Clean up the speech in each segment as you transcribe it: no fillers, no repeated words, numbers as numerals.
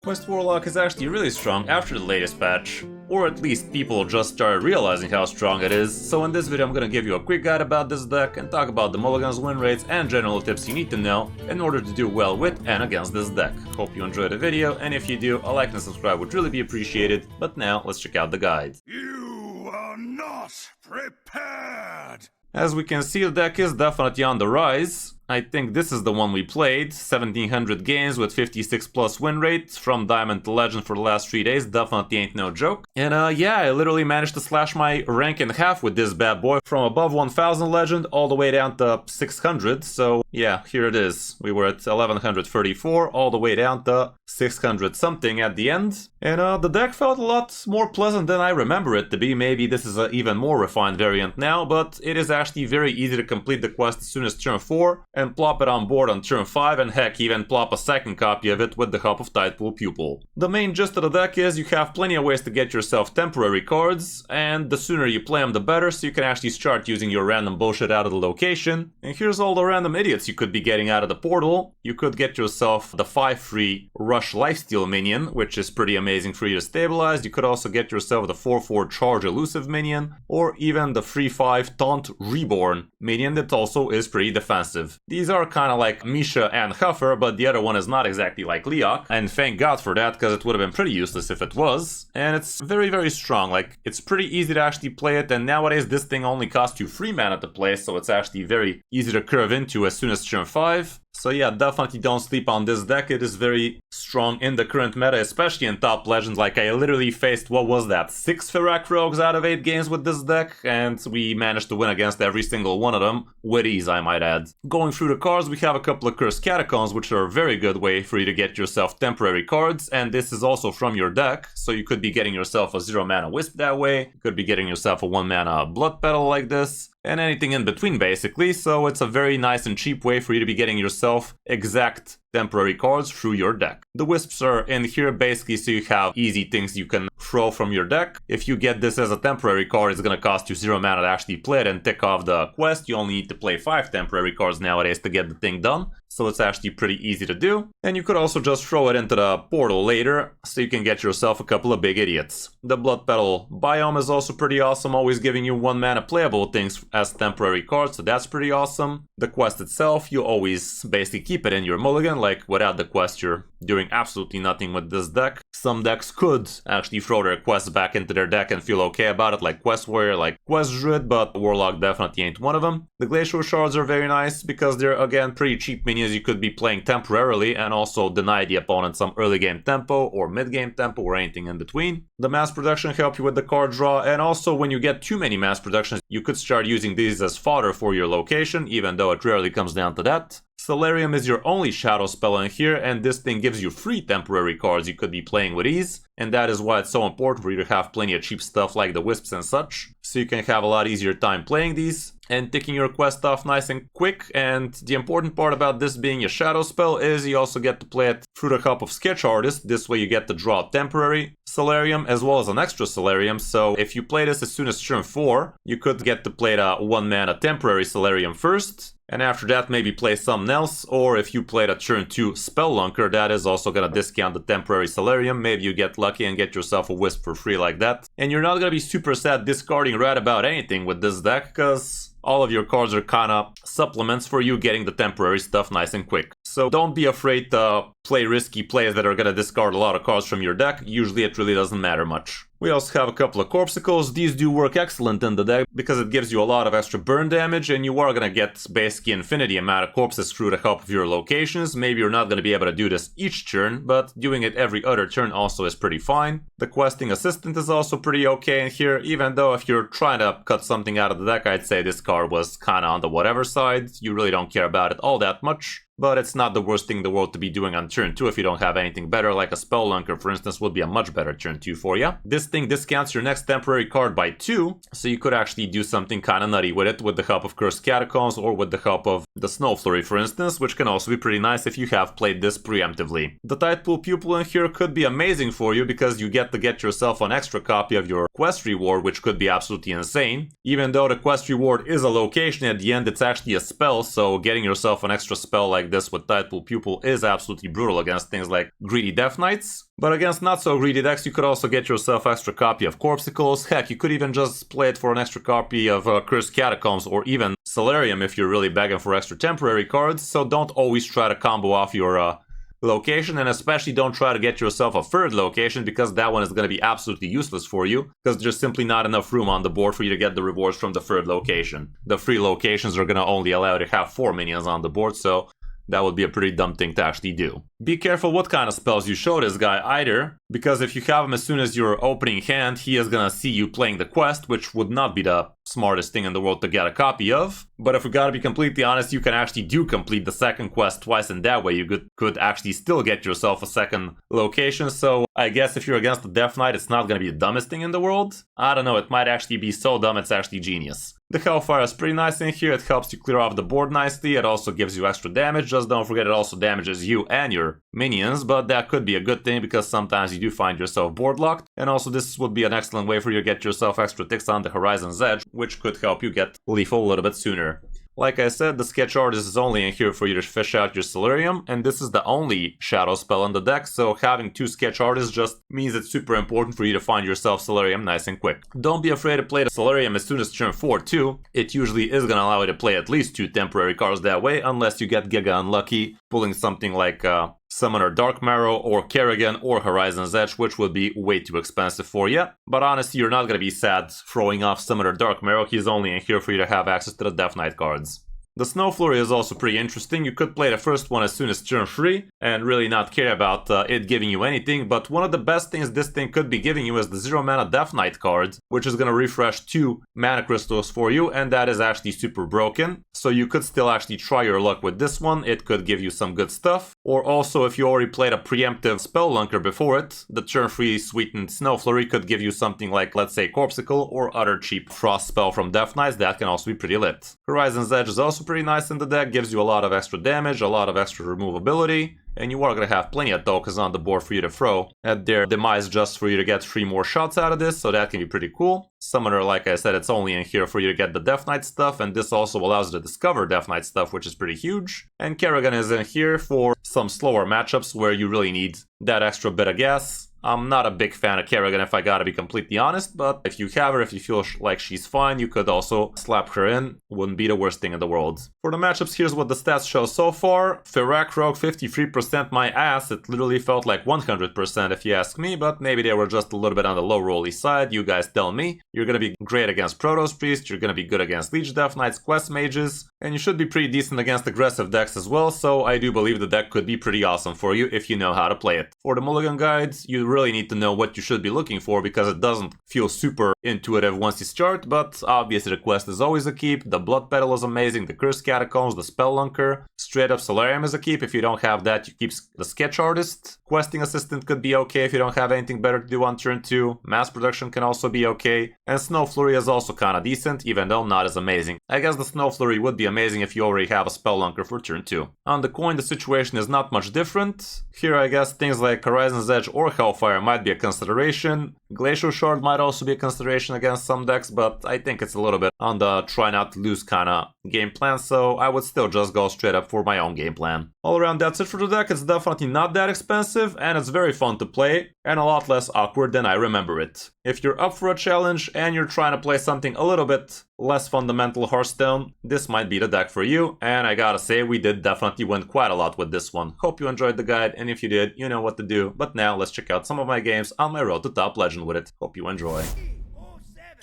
Quest Warlock is actually really strong after the latest patch, or at least people just started realizing how strong it is, so in this video I'm gonna give you a quick guide about this deck and talk about the mulligans, win rates, and general tips you need to know in order to do well with and against this deck. Hope you enjoyed the video, and if you do, a like and subscribe would really be appreciated, but now let's check out the guide. You are not prepared! As we can see, the deck is definitely on the rise. I think this is the one we played, 1700 games with 56 plus win rate, from Diamond to Legend for the last 3 days, definitely ain't no joke. And yeah, I literally managed to slash my rank in half with this bad boy, from above 1000 Legend all the way down to 600, so yeah, here it is. We were at 1134 all the way down to 600 something at the end. And the deck felt a lot more pleasant than I remember it to be. Maybe this is an even more refined variant now, but it is actually very easy to complete the quest as soon as turn 4. And plop it on board on turn 5, and heck, even plop a second copy of it with the help of Tidepool Pupil. The main gist of the deck is you have plenty of ways to get yourself temporary cards, and the sooner you play them the better, so you can actually start using your random bullshit out of the location. And here's all the random idiots you could be getting out of the portal. You could get yourself the 5-free Rush Lifesteal minion, which is pretty amazing for you to stabilize. You could also get yourself the 4-4 Charge Elusive minion, or even the 3-5 Taunt Reborn minion that also is pretty defensive. These are kind of like Misha and Huffer, but the other one is not exactly like Leok, and thank God for that, because it would have been pretty useless if it was. And it's very, very strong. Like, it's pretty easy to actually play it, and nowadays this thing only costs you 3 mana to play, so it's actually very easy to curve into as soon as turn 5. So yeah, definitely don't sleep on this deck. It is very strong in the current meta, especially in top legends. Like, I literally faced, what was that, 6 Ferak Rogues out of 8 games with this deck, and we managed to win against every single one of them, with ease I might add. Going through the cards, we have a couple of Cursed Catacombs, which are a very good way for you to get yourself temporary cards, and this is also from your deck, so you could be getting yourself a 0 mana Wisp that way, you could be getting yourself a 1 mana Blood Petal like this, and anything in between basically, so it's a very nice and cheap way for you to be getting yourself exact temporary cards through your deck. The Wisps are in here basically so you have easy things you can throw from your deck. If you get this as a temporary card, it's gonna cost you 0 mana to actually play it and tick off the quest. You only need to play 5 temporary cards nowadays to get the thing done, so it's actually pretty easy to do. And you could also just throw it into the portal later, so you can get yourself a couple of big idiots. The Blood Petal biome is also pretty awesome, always giving you 1 mana playable things as temporary cards, so that's pretty awesome. The quest itself, you always basically keep it in your mulligan. Like, without the quest, you're doing absolutely nothing with this deck. Some decks could actually throw their quests back into their deck and feel okay about it, like Quest Warrior, like Quest Druid, but Warlock definitely ain't one of them. The Glacial Shards are very nice because they're, again, pretty cheap minions you could be playing temporarily and also deny the opponent some early game tempo or mid game tempo or anything in between. The mass production help you with the card draw, and also when you get too many mass productions, you could start using these as fodder for your location, even though it rarely comes down to that. Solarium is your only shadow spell in here, and this thing gives you 3 temporary cards you could be playing with ease, and that is why it's so important for you to have plenty of cheap stuff like the Wisps and such, so you can have a lot easier time playing these and ticking your quest off nice and quick. And the important part about this being a shadow spell is you also get to play it through the help of Sketch Artist. This way you get to draw a temporary Solarium as well as an extra Solarium, so if you play this as soon as turn 4, you could get to play the 1 mana temporary Solarium first, and after that maybe play something else, or if you played a turn 2 Spellunker, that is also gonna discount the temporary Solarium. Maybe you get lucky and get yourself a Wisp for free like that. And you're not gonna be super sad discarding right about anything with this deck, because all of your cards are kinda supplements for you getting the temporary stuff nice and quick. So don't be afraid to play risky plays that are gonna discard a lot of cards from your deck. Usually it really doesn't matter much. We also have a couple of Corpsicles. These do work excellent in the deck because it gives you a lot of extra burn damage, and you are gonna get basically infinity amount of corpses through the help of your locations. Maybe you're not gonna be able to do this each turn, but doing it every other turn also is pretty fine. The Questing Assistant is also pretty okay in here, even though if you're trying to cut something out of the deck, I'd say this card was kinda on the whatever side. You really don't care about it all that much. But it's not the worst thing in the world to be doing on turn 2 if you don't have anything better, like a Spellunker for instance would be a much better turn 2 for you. This thing discounts your next temporary card by 2, so you could actually do something kinda nutty with it with the help of Cursed Catacombs or with the help of the Snow Flurry for instance, which can also be pretty nice if you have played this preemptively. The Tidepool Pupil in here could be amazing for you because you get to get yourself an extra copy of your quest reward, which could be absolutely insane. Even though the quest reward is a location, at the end it's actually a spell, so getting yourself an extra spell like like this with Tidepool Pupil is absolutely brutal against things like greedy Death Knights. But against not so greedy decks, you could also get yourself extra copy of Corpsicles. Heck, you could even just play it for an extra copy of Cursed Catacombs or even Solarium if you're really begging for extra temporary cards. So don't always try to combo off your location, and especially don't try to get yourself a third location, because that one is going to be absolutely useless for you, because there's simply not enough room on the board for you to get the rewards from the third location. The 3 locations are going to only allow you to have 4 minions on the board, so that would be a pretty dumb thing to actually do. Be careful what kind of spells you show this guy either, because if you have him as soon as you're opening hand, he is gonna see you playing the quest, which would not be the smartest thing in the world to get a copy of. But if we gotta be completely honest, you can actually do complete the second quest twice, and that way you could actually still get yourself a second location. So I guess if you're against the Death Knight, it's not gonna be the dumbest thing in the world. I don't know, it might actually be so dumb it's actually genius. The Hellfire is pretty nice in here, it helps you clear off the board nicely, it also gives you extra damage, just don't forget it also damages you and your minions, but that could be a good thing because sometimes you do find yourself board locked, and also this would be an excellent way for you to get yourself extra ticks on the Horizon's Edge, which could help you get lethal a little bit sooner. Like I said, the Sketch Artist is only in here for you to fish out your Solarium, and this is the only shadow spell in the deck, so having 2 Sketch Artists just means it's super important for you to find yourself Solarium nice and quick. Don't be afraid to play the Solarium as soon as turn 4 too. It usually is gonna allow you to play at least 2 temporary cards that way, unless you get giga unlucky, pulling something like Summoner Dark Marrow or Kerrigan or Horizon's Edge, which would be way too expensive for you. But honestly, you're not gonna be sad throwing off Summoner Dark Marrow, he's only in here for you to have access to the Death Knight cards. The Snow Flurry is also pretty interesting. You could play the first one as soon as turn 3 and really not care about it giving you anything, but one of the best things this thing could be giving you is the 0 mana Death Knight card, which is going to refresh 2 mana crystals for you, and that is actually super broken. So you could still actually try your luck with this one, it could give you some good stuff. Or also, if you already played a preemptive Spellunker before it, the turn 3 sweetened Snow Flurry could give you something like, let's say, Corpsicle or other cheap Frost spell from Death Knights that can also be pretty lit. Horizon's Edge is also pretty nice in the deck, gives you a lot of extra damage, a lot of extra removability, and you are going to have plenty of tokens on the board for you to throw at their demise just for you to get 3 more shots out of this, so that can be pretty cool. Summoner, like I said, it's only in here for you to get the Death Knight stuff, and this also allows you to discover Death Knight stuff, which is pretty huge. And Kerrigan is in here for some slower matchups where you really need that extra bit of gas. I'm not a big fan of Kerrigan if I gotta be completely honest, but if you have her, if you feel like she's fine, you could also slap her in. Wouldn't be the worst thing in the world. For the matchups, here's what the stats show so far. Firak Rogue 53% my ass, it literally felt like 100% if you ask me, but maybe they were just a little bit on the low rolly side, you guys tell me. You're gonna be great against Protoss Priest, you're gonna be good against Leech Death Knights, Quest Mages, and you should be pretty decent against aggressive decks as well, so I do believe the deck could be pretty awesome for you if you know how to play it. For the Mulligan guides, you really need to know what you should be looking for because it doesn't feel super intuitive once you start, but obviously the quest is always a keep, the Blood Petal is amazing, the Cursed Catacombs, the Spellunker, straight up Solarium is a keep. If you don't have that, you keep the Sketch Artist. Questing Assistant could be okay if you don't have anything better to do on turn 2, Mass Production can also be okay, and Snow Flurry is also kinda decent, even though not as amazing. I guess the Snow Flurry would be amazing if you already have a Spellunker for turn 2. On the coin, the situation is not much different. Here I guess things like Horizon's Edge or Hellfire might be a consideration. Glacial Shard might also be a consideration against some decks, but I think it's a little bit on the try not to lose kinda game plan, so I would still just go straight up for my own game plan. All around, that's it for the deck. It's definitely not that expensive, and it's very fun to play, and a lot less awkward than I remember it. If you're up for a challenge and you're trying to play something a little bit less fundamental Hearthstone, this might be the deck for you, and I gotta say, we did definitely win quite a lot with this one. Hope you enjoyed the guide, and if you did, you know what to do. But now, let's check out some of my games on my road to top legend with it. Hope you enjoy.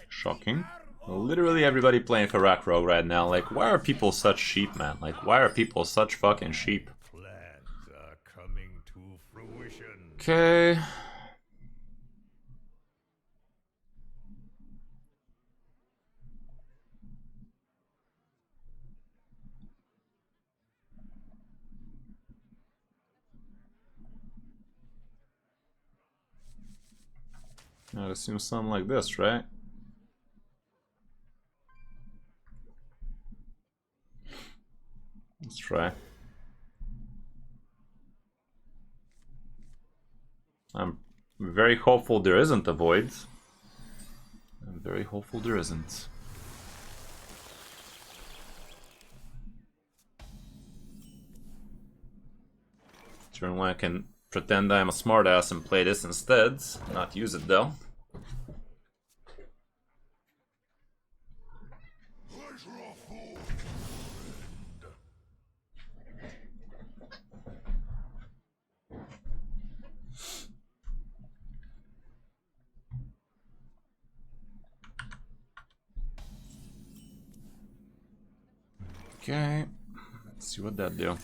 Shocking. Literally everybody playing Firak Rogue right now. Like, why are people such sheep, man? Like, why are people such fucking sheep? Plans are coming to fruition. Okay. I'd assume something like this, right? Let's try. I'm very hopeful there isn't a void. I'm very hopeful there isn't. Turn 1 I can pretend I'm a smartass and play this instead. Not use it though. Okay, let's see what that do.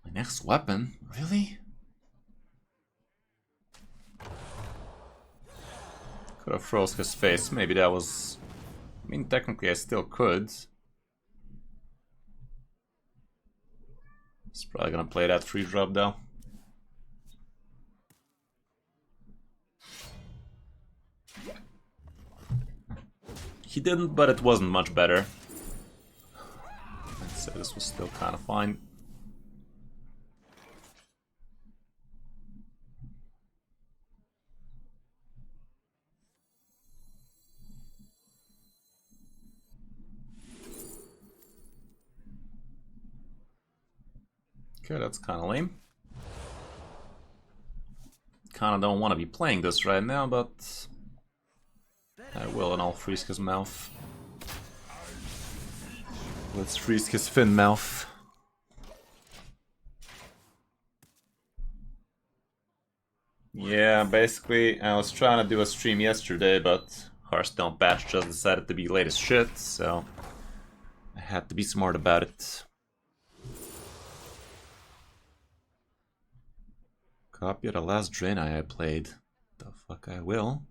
My next weapon? Really? Could have froze his face. Maybe that was... I mean, technically I still could. He's probably gonna play that free drop though. He didn't, but it wasn't much better. I'd say this was still kind of fine. Okay, that's kind of lame. Kind of don't want to be playing this right now, but I will, and I'll freeze his mouth. Let's freeze his fin mouth. Yeah, basically, I was trying to do a stream yesterday, but Hearthstone patch just decided to be late as shit, so I had to be smart about it. Copy the last Draenei I played. The fuck I will.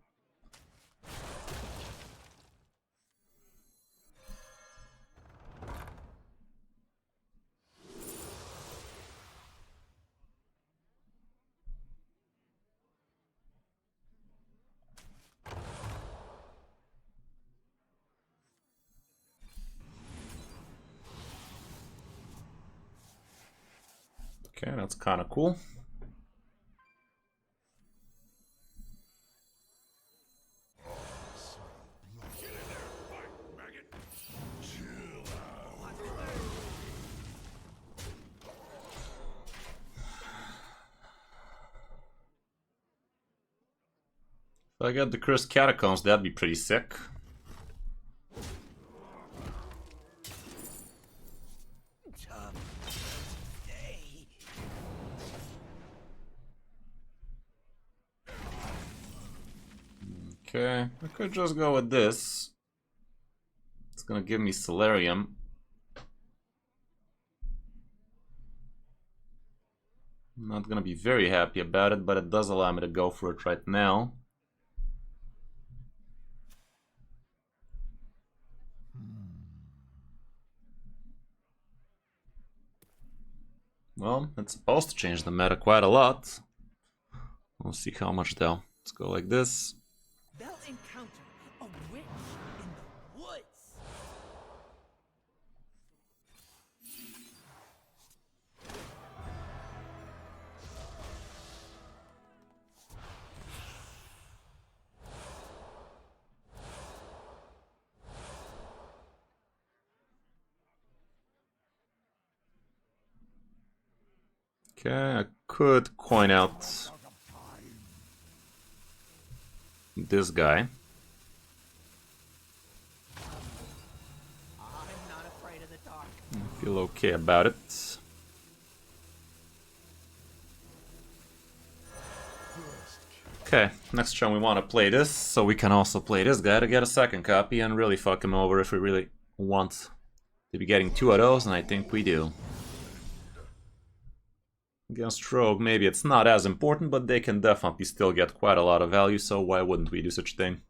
Okay, that's kind of cool. If I get the Kris Catacombs, that'd be pretty sick. Okay, I could just go with this. It's gonna give me Solarium. I'm not gonna be very happy about it, but it does allow me to go for it right now. Well, it's supposed to change the meta quite a lot. We'll see how much though. Let's go like this. They'll encounter a witch in the woods. Okay, I could coin out this guy. I'm not afraid of the dark. I feel okay about it. Okay, next turn we want to play this, so we can also play this guy to get a second copy and really fuck him over if we really want to be getting 2 of those, and I think we do. Against Rogue, maybe it's not as important, but they can definitely still get quite a lot of value, so why wouldn't we do such a thing?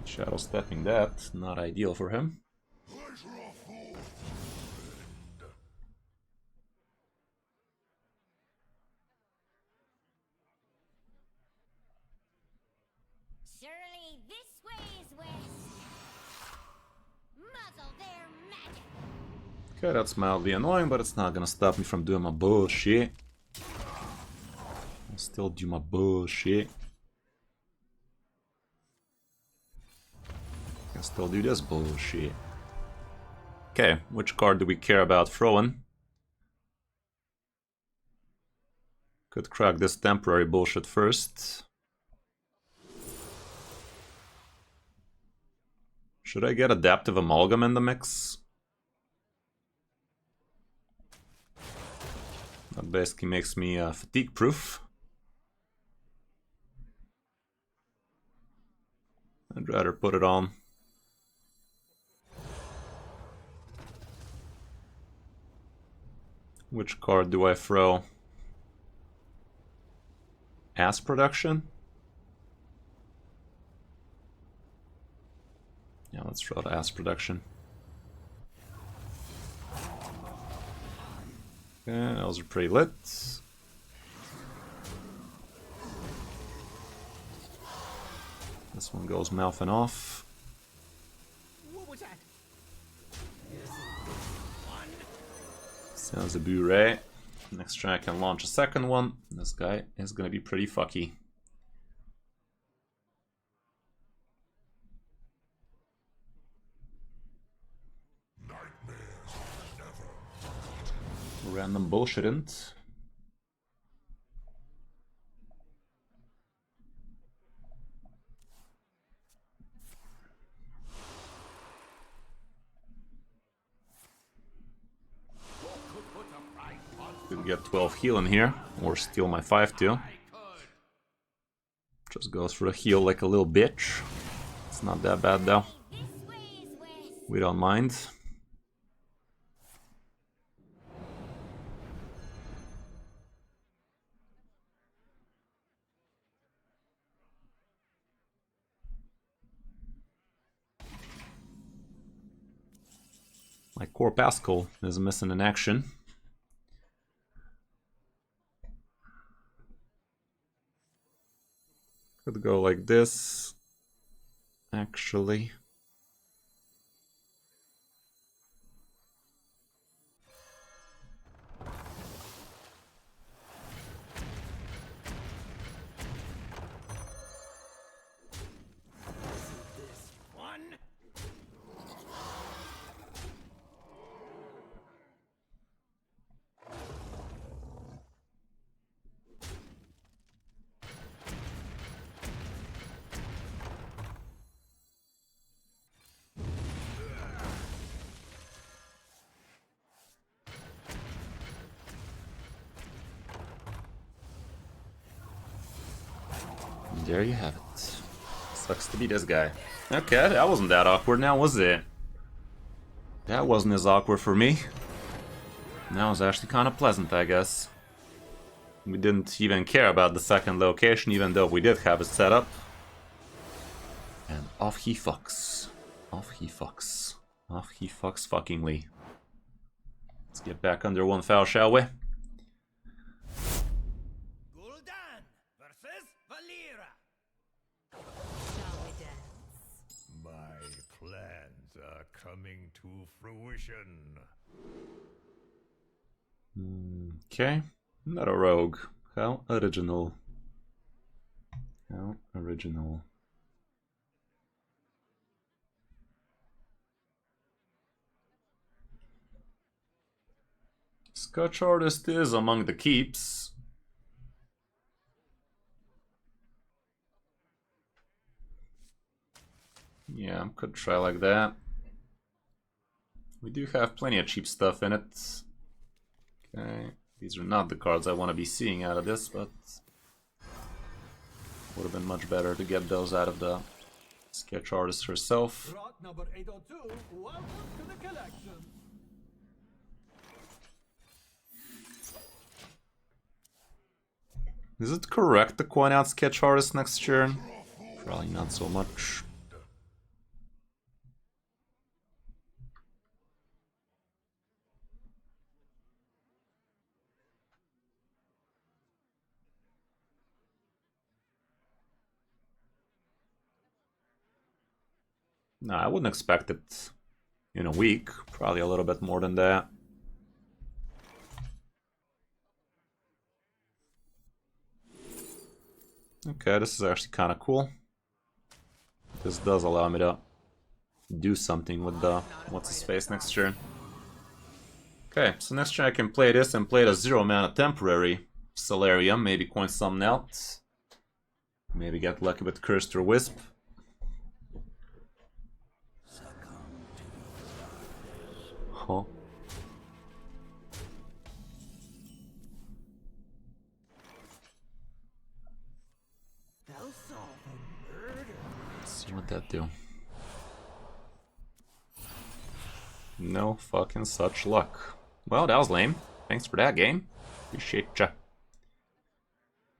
Shadow stepping that, not ideal for him. Surely this way is west. Muzzle their magic. Okay, that's mildly annoying, but it's not gonna stop me from doing my bullshit. I'll still do my bullshit. Still do this bullshit. Okay, which card do we care about throwing? Could crack this temporary bullshit first. Should I get Adaptive Amalgam in the mix? That basically makes me fatigue proof. I'd rather put it on. Which card do I throw? Ass Production? Yeah, let's throw the Ass Production. Okay, those are pretty lit. This one goes mouthing off. What was that? Sounds a boo-ray. Next turn I can launch a second one. This guy is gonna be pretty fucky. Random bullshitint. Could get 12 heal in here, or steal my 5-2. Just goes for a heal like a little bitch. It's not that bad though. We don't mind. My core Pascal is missing in action. Could go like this, actually. There you have it. Sucks to be this guy. Okay, that wasn't that awkward now, was it? That wasn't as awkward for me. That was actually kind of pleasant, I guess. We didn't even care about the second location, even though we did have it set up. And off he fucks. Off he fucks. Off he fucks fuckingly. Let's get back under one foul, shall we? Coming to fruition. Okay, not a rogue. How original. How original. Scotch Artist is among the keeps. Yeah, could try like that. We do have plenty of cheap stuff in it. Okay, these are not the cards I want to be seeing out of this, but would have been much better to get those out of the sketch artist herself. Rot number 802, welcome to the collection. Is it correct to coin out sketch artist next turn? Probably not so much. No, I wouldn't expect it in a week. Probably a little bit more than that. Okay, this is actually kind of cool. This does allow me to do something with the what's-his-face next turn. Okay, so next turn I can play this and play the 0-mana temporary Solarium, maybe coin something else. Maybe get lucky with Cursed or Wisp. Huh. Let's see what that do. No fucking such luck. Well, that was lame. Thanks for that, game. Appreciate ya.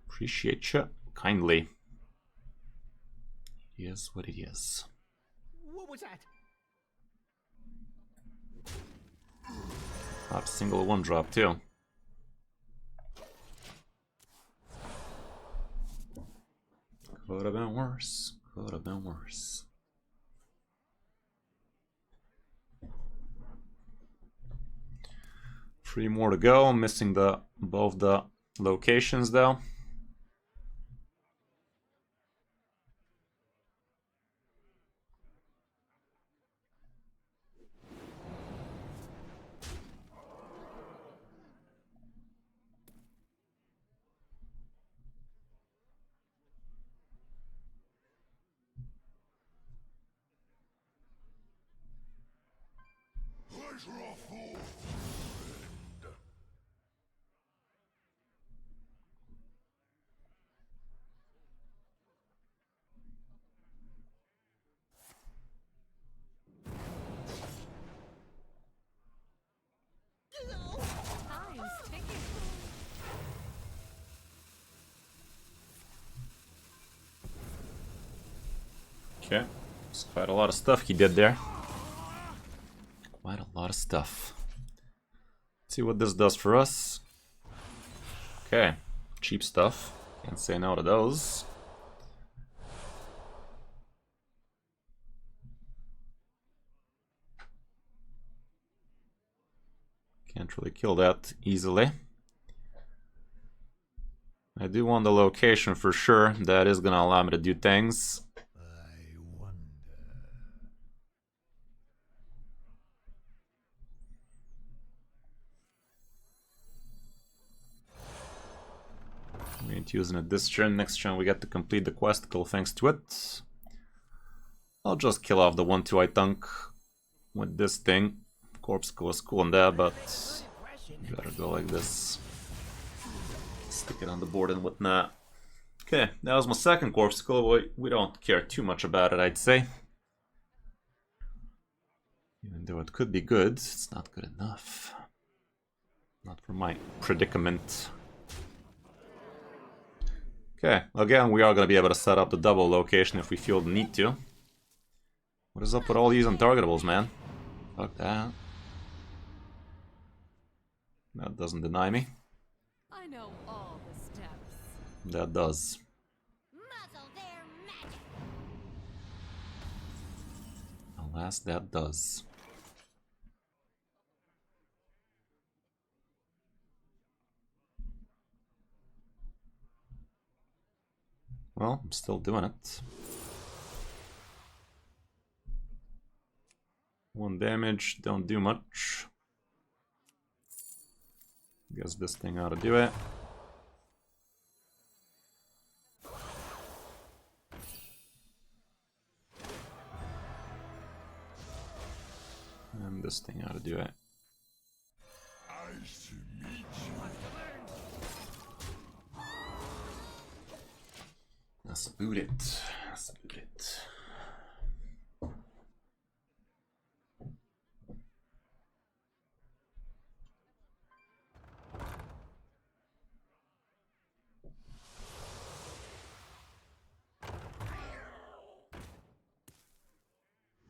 Appreciate ya kindly. It is what it is. What was that? Not a single one drop, too. Could have been worse. Could have been worse. Three more to go. I'm missing both the locations though. Time's ticking. Okay, it's quite a lot of stuff he did there. Quite a lot of stuff. Let's see what this does for us. Okay, cheap stuff. Can't say no to those. Can't really kill that easily. I do want the location for sure. That is gonna allow me to do things. I wonder. We ain't using it this turn. Next turn we get to complete the questicle thanks to it. I'll just kill off the 1-2 I thunk with this thing. Corpse was cool and that, but better go like this. Stick it on the board and whatnot. Okay, that was my second corpsicle. We don't care too much about it, I'd say. Even though it could be good, it's not good enough. Not for my predicament. Okay, again, we are going to be able to set up the double location if we feel the need to. What is up with all these untargetables, man? Fuck that. That doesn't deny me. I know all the steps. That does. Muzzle their magic. Alas, that does. Well, I'm still doing it. 1 damage, don't do much. Guess this thing ought to do it. And this thing ought to do it. That's about it. That's about it.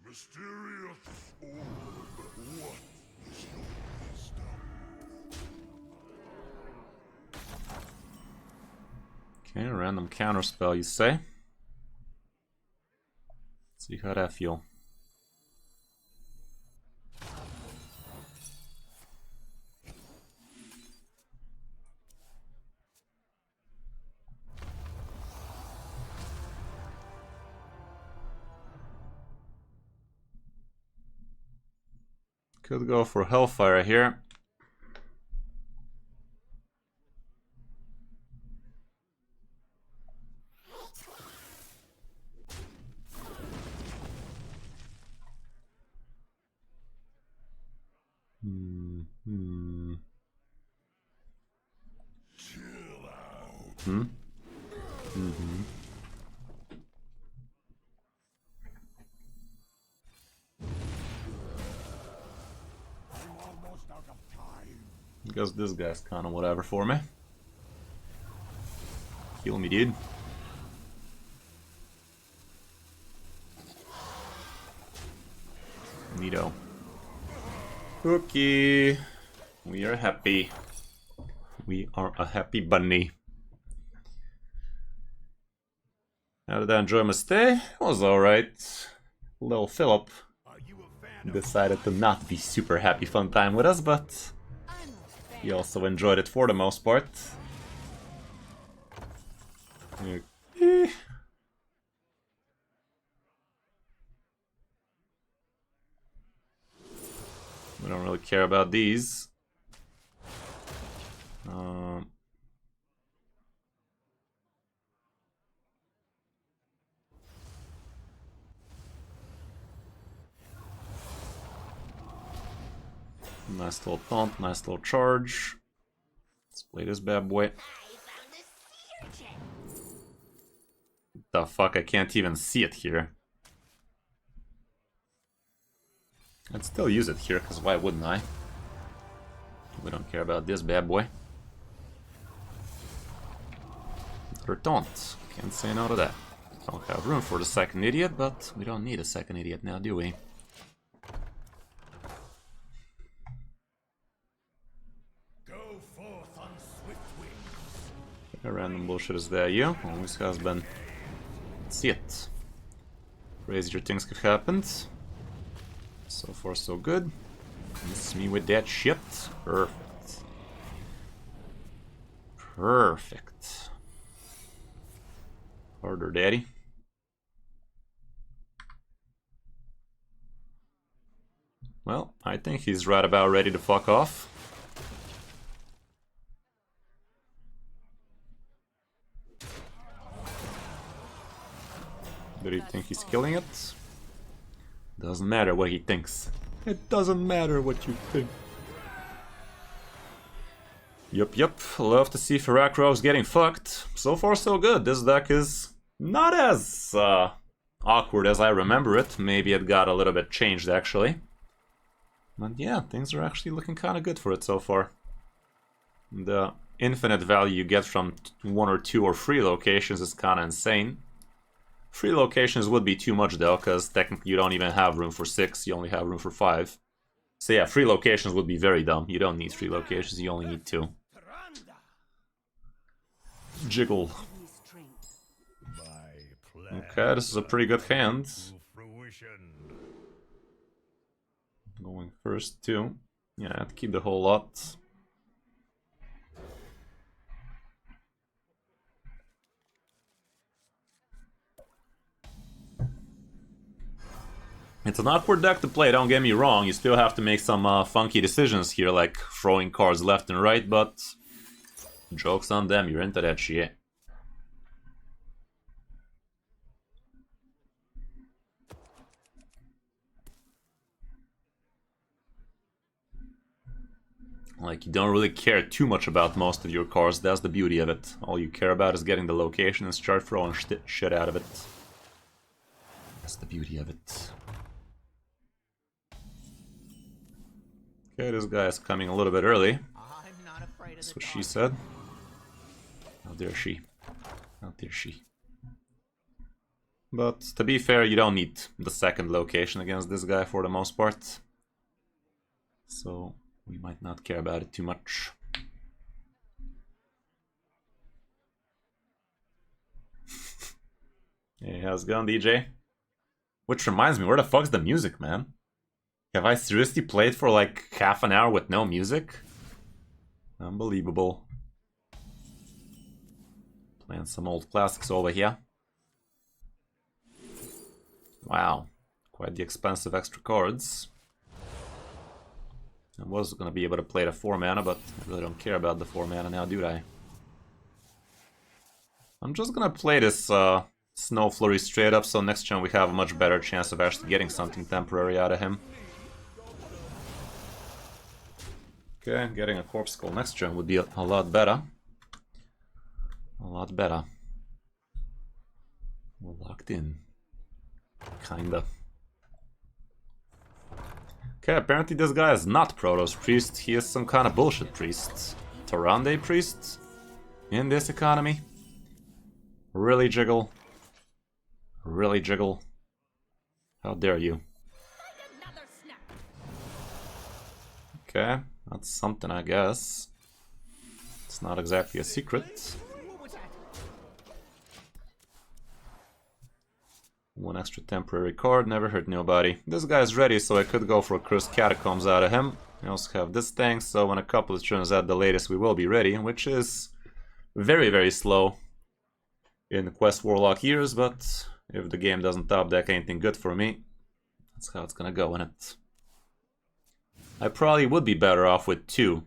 Mysterious orb, what is your wisdom? Okay, random counterspell, you say? Let's see how that feel. Could go for Hellfire here. Guess this guy's kind of whatever for me. Heal me, dude. Neato. Okay. We are happy. We are a happy bunny. How did I enjoy my stay? It was alright. Little Philip decided to not be super happy fun time with us, but he also enjoyed it for the most part. Okay. We don't really care about these. Nice little taunt, nice little charge. Let's play this bad boy. The fuck, I can't even see it here. I'd still use it here, because why wouldn't I? We don't care about this bad boy. Another taunt. Can't say no to that. Don't have room for the second idiot, but we don't need a second idiot now, do we? What random bullshit is that, you? Always has been. Let's see it. Crazier things could happen. So far, so good. Miss me with that shit. Perfect. Perfect. Harder, daddy. Well, I think he's right about ready to fuck off. Do you think he's killing it? Doesn't matter what he thinks. It doesn't matter what you think. Yup. Love to see Ferracro's getting fucked. So far so good. This deck is not as awkward as I remember it. Maybe it got a little bit changed actually. But yeah, things are actually looking kind of good for it so far. The infinite value you get from 1 or 2 or 3 locations is kind of insane. 3 locations would be too much though, because technically you don't even have room for 6, you only have room for 5. So yeah, 3 locations would be very dumb. You don't need 3 locations, you only need 2. Jiggle. Okay, this is a pretty good hand. Going first too. Yeah, I'd keep the whole lot. It's an awkward deck to play, don't get me wrong. You still have to make some funky decisions here, like throwing cards left and right, but joke's on them, you're into that shit. Like, you don't really care too much about most of your cards, that's the beauty of it. All you care about is getting the location and start throwing shit out of it. That's the beauty of it. Okay, this guy is coming a little bit early. That's what she said. How dare she? How dare she? But to be fair, you don't need the second location against this guy for the most part. So we might not care about it too much. Hey, how's it going, DJ? Which reminds me, where the fuck's the music, man? Have I seriously played for like half an hour with no music? Unbelievable. Playing some old classics over here. Wow, quite the expensive extra cards. I was gonna be able to play the 4 mana, but I really don't care about the 4 mana now, do I? I'm just gonna play this Snow Flurry straight up, so next turn we have a much better chance of actually getting something temporary out of him. Okay, getting a Corpse Skull next turn would be a lot better. A lot better. We're locked in. Kinda. Okay, apparently this guy is not Protoss Priest, he is some kind of bullshit priest. Tyrande Priest? In this economy? Really, Jiggle? Really, Jiggle? How dare you? Okay, that's something, I guess. It's not exactly a secret. One extra temporary card, never hurt nobody. This guy's ready, so I could go for a Cursed Catacombs out of him. I also have this thing, so when a couple of turns at the latest we will be ready, which is very, very slow in Quest Warlock years, but if the game doesn't top deck anything good for me, that's how it's gonna go, isn't it? I probably would be better off with 2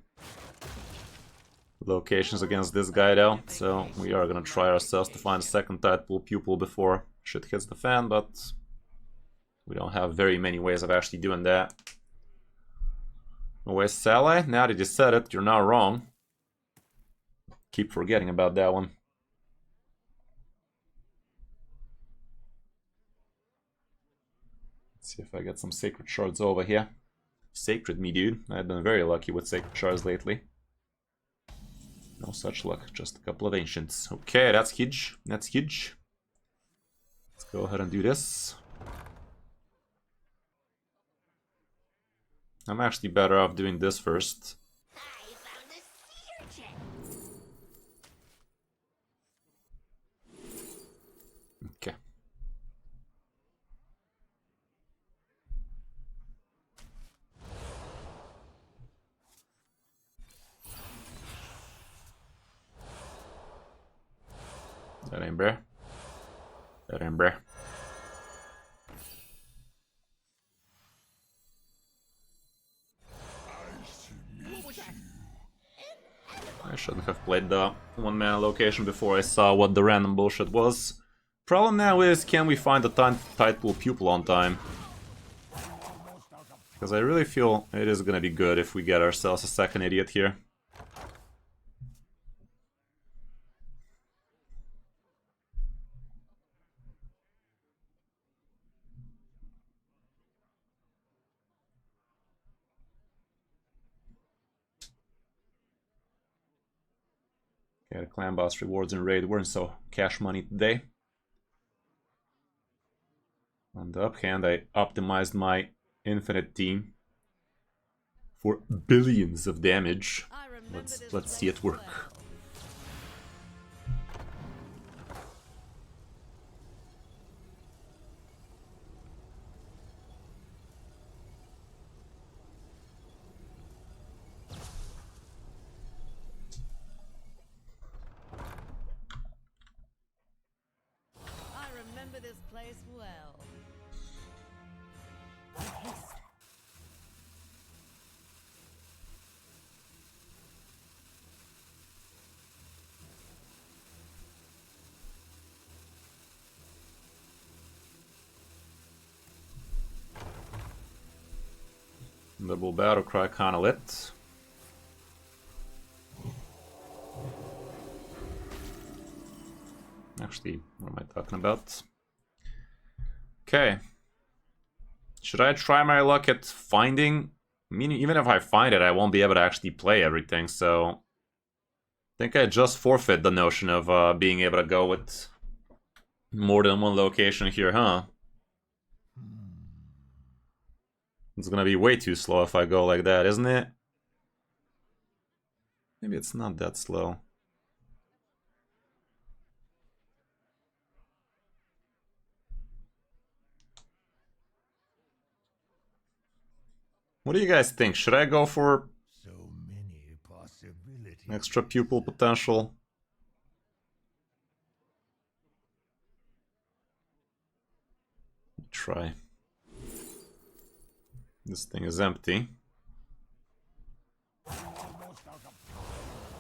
locations against this guy though, so we are gonna try ourselves to find a second Tidepool Pupil before shit hits the fan, but we don't have very many ways of actually doing that. Where's Ally? Now that you said it, you're not wrong. Keep forgetting about that one. Let's see if I get some Sacred Shards over here. Sacred me, dude. I've been very lucky with Sacred Shards lately. No such luck, just a couple of Ancients. Okay, that's huge. That's huge. Let's go ahead and do this. I'm actually better off doing this first. Okay. That ain't bear. That ain't bear. I shouldn't have played the 1 mana location before I saw what the random bullshit was. Problem now is, can we find the Tidepool Pupil on time? Because I really feel it is gonna be good if we get ourselves a second idiot here. Okay, the clan boss rewards in raid weren't so cash money today. On the uphand, I optimized my infinite team for billions of damage. Let's see it work. This place well. Double battle cry kinda lit. Actually, what am I talking about? Okay. Should I try my luck at finding? I mean, even if I find it, I won't be able to actually play everything, so I think I just forfeit the notion of being able to go with more than one location here, huh? It's gonna be way too slow if I go like that, isn't it? Maybe it's not that slow. What do you guys think? Should I go for So many possibilities. extra pupil potential? Try. This thing is empty.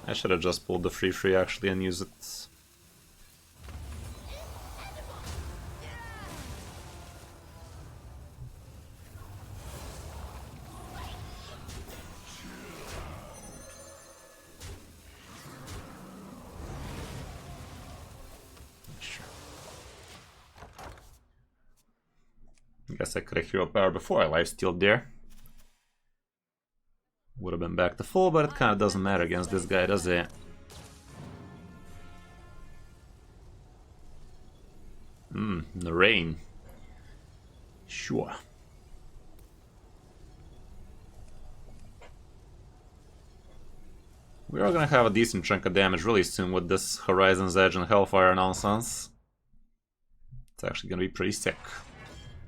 I should have just pulled the free actually and used it. I guess I could have hero power before I lifestealed there. Would have been back to full, but it kind of doesn't matter against this guy, does it? The rain. Sure. We are gonna have a decent chunk of damage really soon with this Horizon's Edge and Hellfire nonsense. It's actually gonna be pretty sick.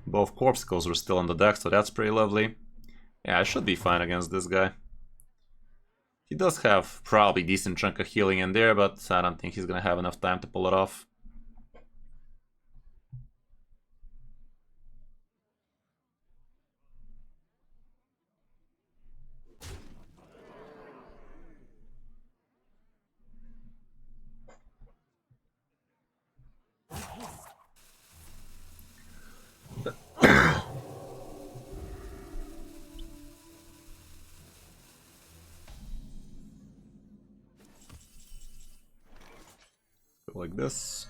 Both Corpsicles were still on the deck, so that's pretty lovely. Yeah, I should be fine against this guy. He does have probably decent chunk of healing in there, but I don't think he's gonna have enough time to pull it off. Like this.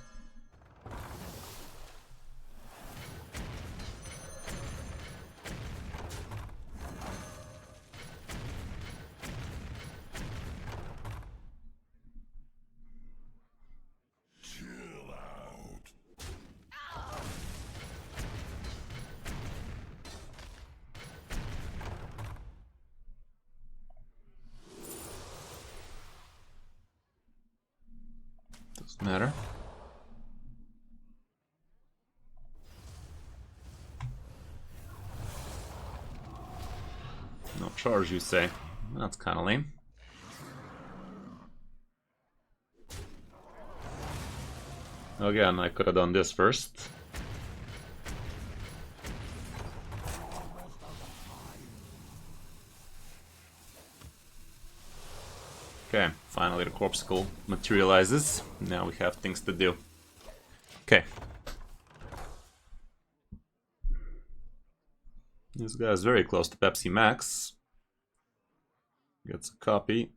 Chill out. Doesn't matter. No charge, you say? That's kind of lame. Again, I could have done this first. Okay, finally the Corpsicle materializes. Now we have things to do. Okay. This guy is very close to Pepsi Max. Gets a copy.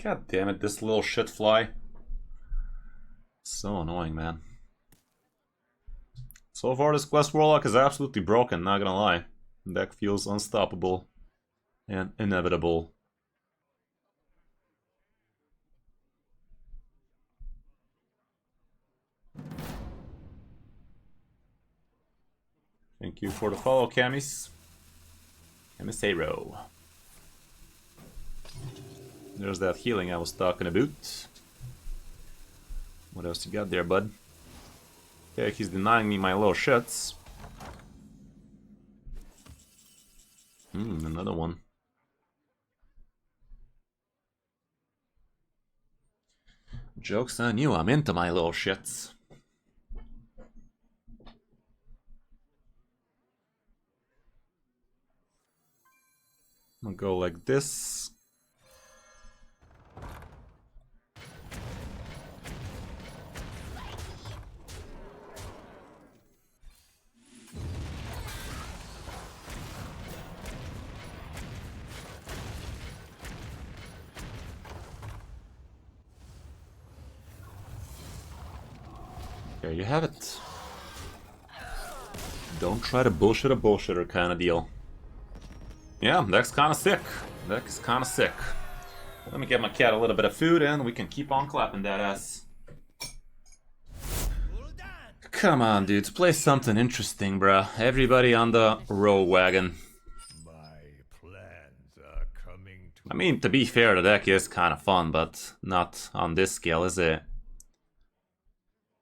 God damn it, this little shit fly. So annoying, man. So far this Quest Warlock is absolutely broken, not gonna lie. The deck feels unstoppable and inevitable. Thank you for the follow, Camis. Camisero. There's that healing I was talking about. What else you got there, bud? Okay, he's denying me my little shits. Another one. Joke's on you, I'm into my little shits. I'm gonna go like this. There you have it. Don't try to bullshit a bullshitter kind of deal. Yeah, deck's kind of sick. Deck is kind of sick. Let me get my cat a little bit of food and we can keep on clapping that ass. Come on, dudes, play something interesting, bruh. Everybody on the row wagon. My plans are coming to I mean, to be fair, the deck is kind of fun, but not on this scale, is it?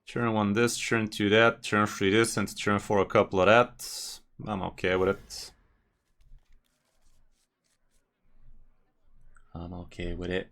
Turn 1 this, turn 2 that, turn 3 this, and turn 4 a couple of that. I'm okay with it. I'm okay with it.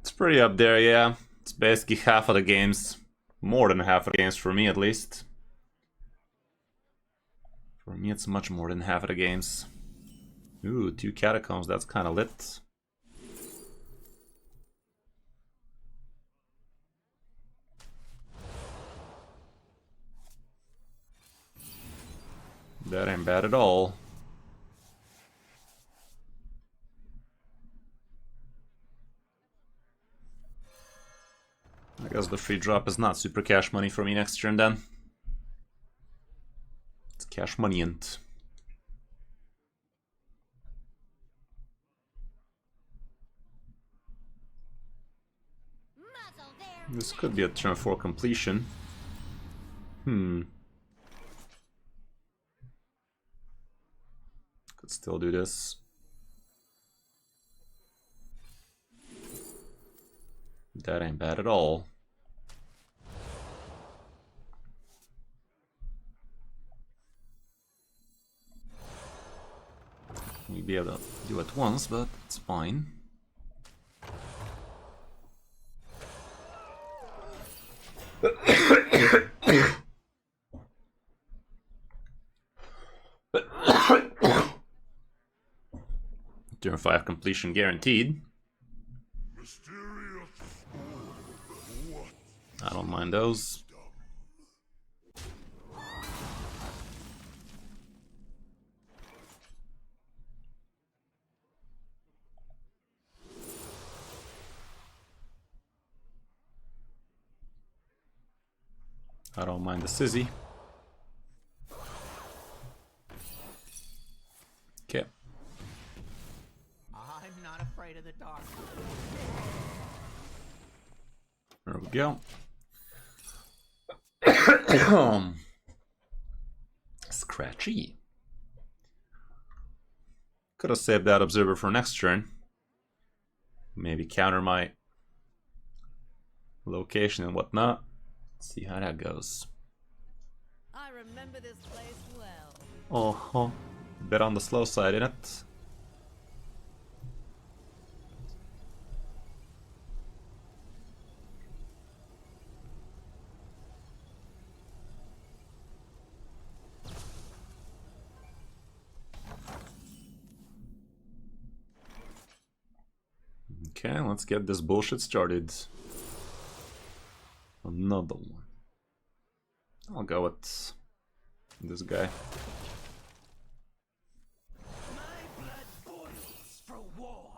It's pretty up there, yeah. It's basically half of the games. More than half of the games for me, at least. For me, it's much more than half of the games. Ooh, 2 catacombs, that's kind of lit. That ain't bad at all. I guess the free drop is not super cash money for me next turn then. It's cash money-ant. muzzle there. This could be a turn 4 completion. Could still do this. That ain't bad at all. We'd be able to do it once, but it's fine. Turn 5 completion guaranteed. I don't mind those. I don't mind the Sizzy. Okay. I'm not afraid of the dark. There we go. Scratchy. Could have saved that observer for next turn. Maybe counter my location and whatnot. Let's see how that goes. I remember this place well. Uh-huh. Bit on the slow side, isn't it? Okay, let's get this bullshit started. Another one. I'll go with this guy. My blood boils for war.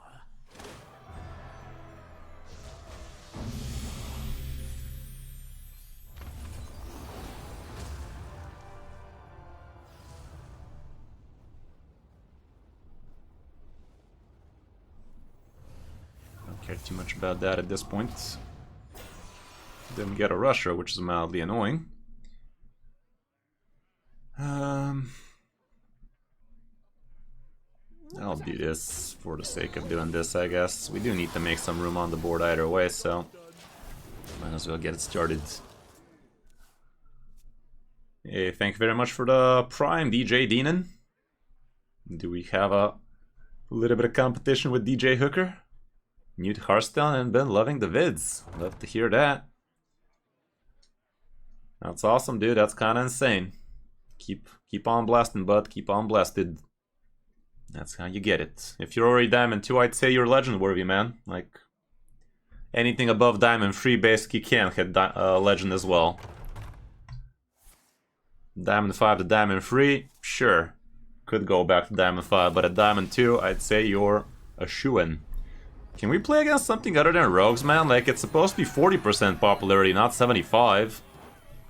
Don't care too much about that at this point. Didn't get a rusher, which is mildly annoying. I'll do this for the sake of doing this, I guess. We do need to make some room on the board either way, so might as well get it started. Hey, thank you very much for the Prime, DJ Deanon. Do we have a little bit of competition with DJ Hooker? New to Hearthstone and been loving the vids. Love to hear that. That's awesome, dude. That's kind of insane. Keep on blasting, bud. Keep on blasted. That's how you get it. If you're already Diamond 2, I'd say you're legend worthy, man. Like, anything above Diamond 3 basically can hit legend as well. Diamond 5 to Diamond 3, sure. Could go back to Diamond 5, but at Diamond 2, I'd say you're a shoo-in. Can we play against something other than rogues, man? Like, it's supposed to be 40% popularity, not 75.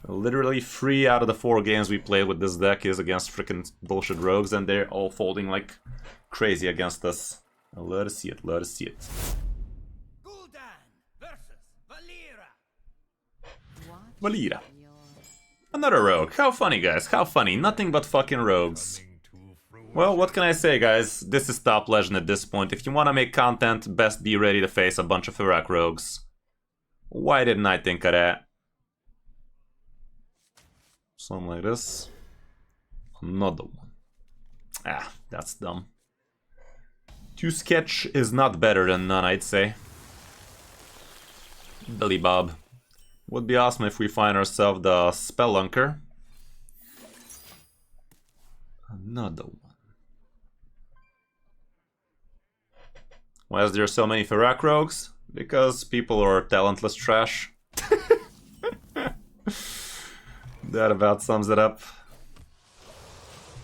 Literally 3 out of the 4 games we played with this deck is against freaking bullshit rogues, and they're all folding like crazy against us. Let us see it, let us see it. Gul'dan versus Valera. Valera. Another rogue. How funny, guys, how funny. Nothing but fucking rogues. Well, what can I say, guys? This is top legend at this point. If you want to make content, best be ready to face a bunch of Iraq rogues. Why didn't I think of that? Something like this. Another one. Ah, that's dumb. 2 sketch is not better than none, I'd say. Billy Bob. Would be awesome if we find ourselves the Spelunker. Another one. Why is there so many Ferak rogues? Because people are talentless trash. That about sums it up.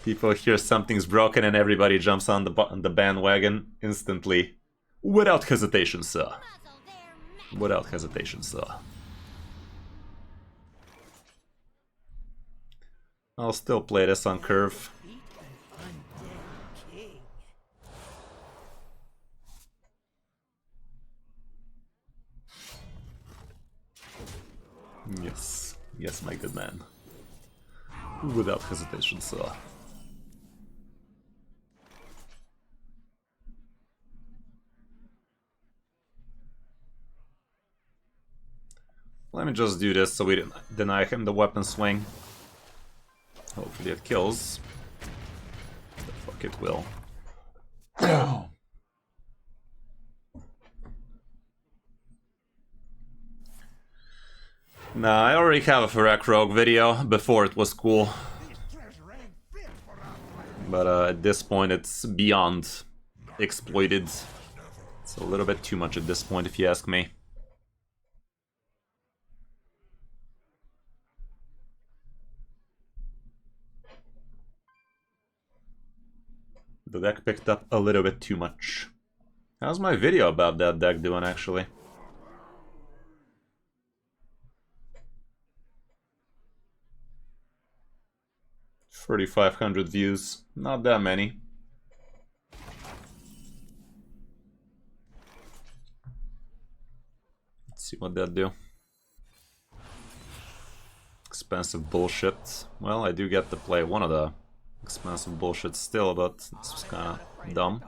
People hear something's broken and everybody jumps on the bandwagon instantly. Without hesitation, sir. Without hesitation, sir. I'll still play this on curve. Yes, yes, my good man. Without hesitation, sir. Let me just do this so we deny him the weapon swing. Hopefully it kills. The fuck it will. Nah, I already have a Ferak Rogue video before it was cool. But at this point it's beyond exploited. It's a little bit too much at this point if you ask me. The deck picked up a little bit too much. How's my video about that deck doing actually? 3,500 views, not that many. Let's see what that do. Expensive bullshit. Well, I do get to play one of the expensive bullshit still, but it's kind of dumb.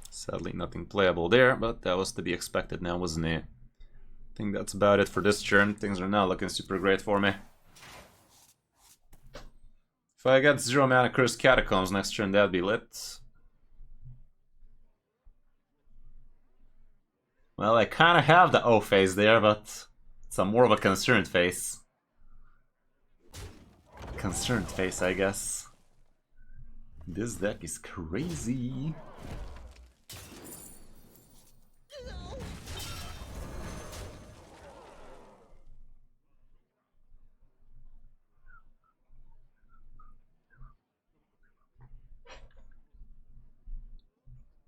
Sadly, nothing playable there, but that was to be expected now, wasn't it? I think that's about it for this turn. Things are not looking super great for me. If I get 0 mana Cursed Catacombs next turn, that'd be lit. Well, I kind of have the O phase there, but it's more of a concerned face. Concerned face, I guess. This deck is crazy.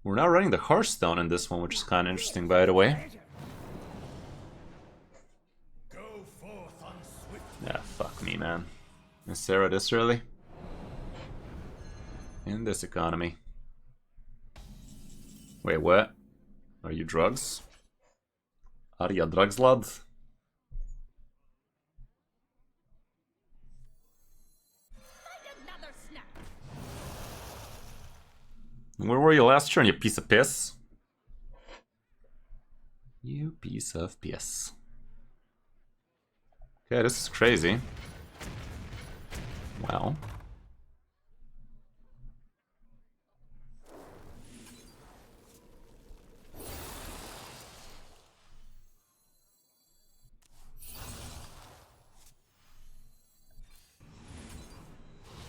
We're now running the Hearthstone in this one, which is kind of interesting, by the way. Yeah, fuck me, man. Is Sarah this early? In this economy. Wait, what? Are you drugs? Are you drugs, lad? Where were you last turn, you piece of piss? You piece of piss. Okay, this is crazy. Wow.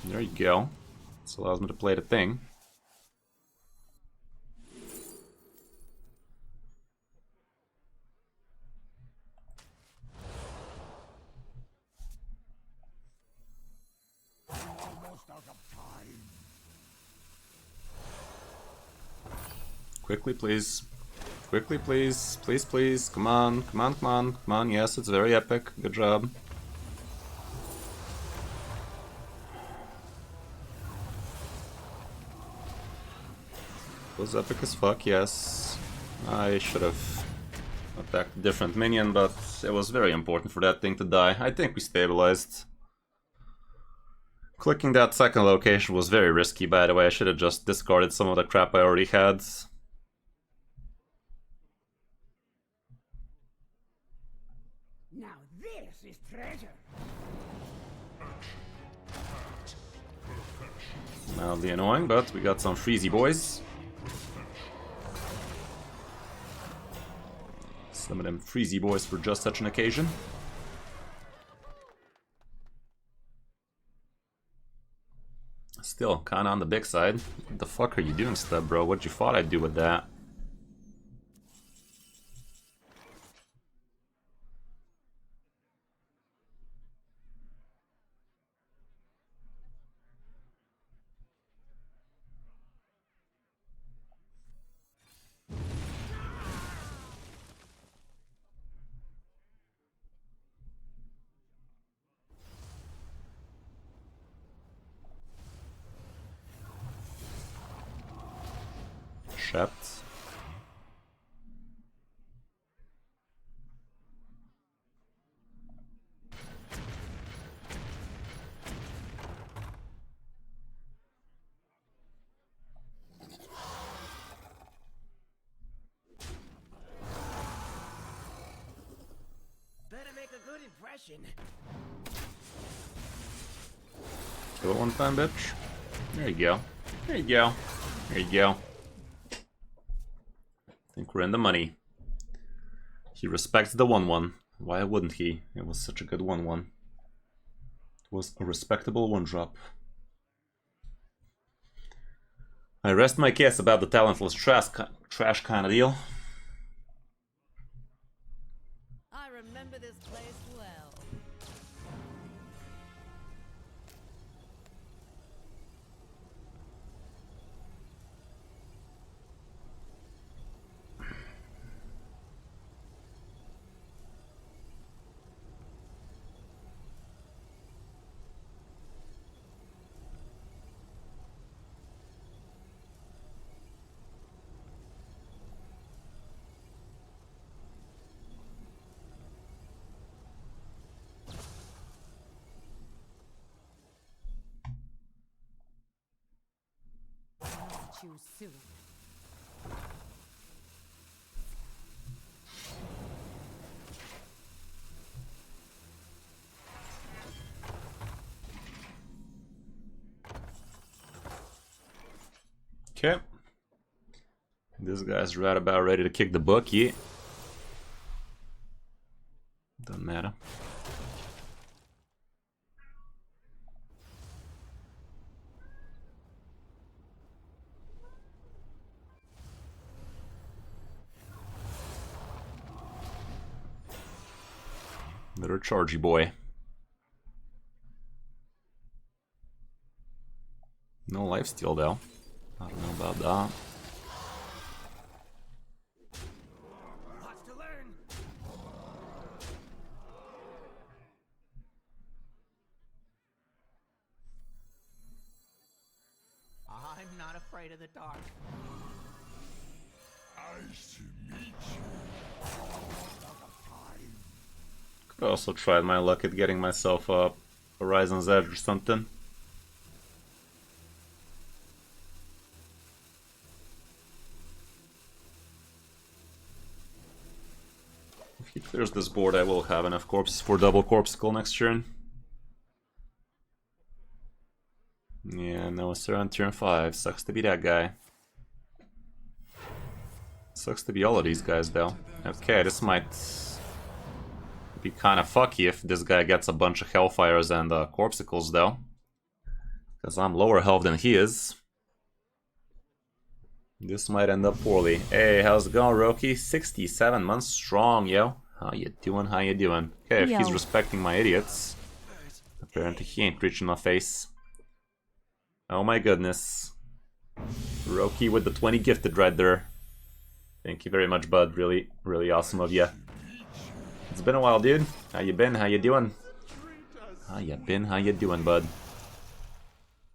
There you go. This allows me to play the thing. Quickly, please. Quickly, please. Please, please. Come on, come on, come on, come on. Yes, it's very epic. Good job. It was epic as fuck, yes. I should have attacked a different minion, but it was very important for that thing to die. I think we stabilized. Clicking that second location was very risky, by the way. I should have just discarded some of the crap I already had. Now this is treasure. Mildly annoying, but we got some freezy boys. Some of them freezy boys for just such an occasion. Still, kinda on the big side. What the fuck are you doing, Stub, bro? What you thought I'd do with that? Shit. Better make a good impression. Kill it one time, bitch. There you go. There you go. There you go. I think we're in the money. He respects the 1-1. Why wouldn't he? It was such a good 1-1. It was a respectable 1-drop. I rest my case about the talentless trash kind of deal. I remember this place well. You soon. Okay. This guy's right about ready to kick the bucket. Doesn't matter. Little chargy boy. No lifesteal though. I don't know about that. Lots to learn. I'm not afraid of the dark. Nice to meet you. Could also tried my luck at getting myself a Horizon's Edge or something. If he clears this board, I will have enough corpses for double Corpsicle next turn. Yeah, no sir on turn 5. Sucks to be that guy. Sucks to be all of these guys though. Okay, this might be kind of fucky if this guy gets a bunch of Hellfires and Corpsicles though. Because I'm lower health than he is. This might end up poorly. Hey, how's it going, Roki? 67 months strong, yo. How you doing? How you doing? Okay, if he's respecting my idiots. Apparently he ain't reaching my face. Oh my goodness. Roki with the 20 gifted right there. Thank you very much, bud. Really, really awesome of ya. It's been a while, dude. How you been? How you doing? How you been? How you doing, bud?